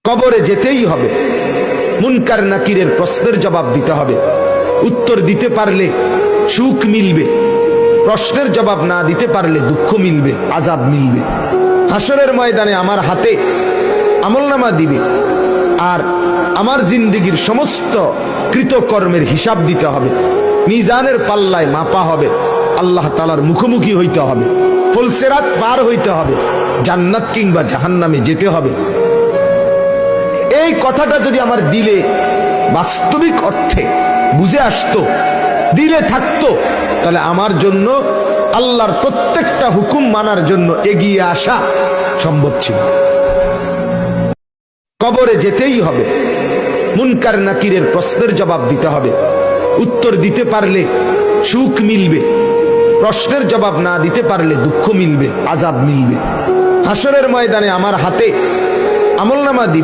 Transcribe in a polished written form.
কবরে যেতেই হবে, মুনকার নাকিরের প্রশ্নের জবাব দিতে হবে। উত্তর দিতে পারলে সুখ মিলবে, প্রশ্নের জবাব না দিতে পারলে দুঃখ মিলবে, আযাব মিলবে। হাসরের ময়দানে আমার হাতে আমলনামা দিবে, আর আমার জিন্দেগীর সমস্ত কৃতকর্মের হিসাব দিতে হবে। মিজানের পাল্লায় মাপা হবে, আল্লাহ তাআলার মুখোমুখি হইতে হবে, ফুলসিরাত পার হইতে হবে, জান্নাত কিংবা জাহান্নামে যেতে হবে। এই কথাটা যদি আমার দিলে বাস্তবিক অর্থে বুঝে আসতো, দিলে থাকতো, তাহলে আমার জন্য আল্লাহর প্রত্যেকটা হুকুম মানার জন্য এগিয়ে আসা সম্ভব ছিল। কবরে যেতেই হবে, মুনকার নাকিরের প্রশ্নের জবাব দিতে হবে। উত্তর দিতে পারলে সুখ মিলবে, প্রশ্নের জবাব না দিতে পারলে দুঃখ মিলবে, আযাব মিলবে। হাসরের ময়দানে আমার হাতে আমলনামা দিবে।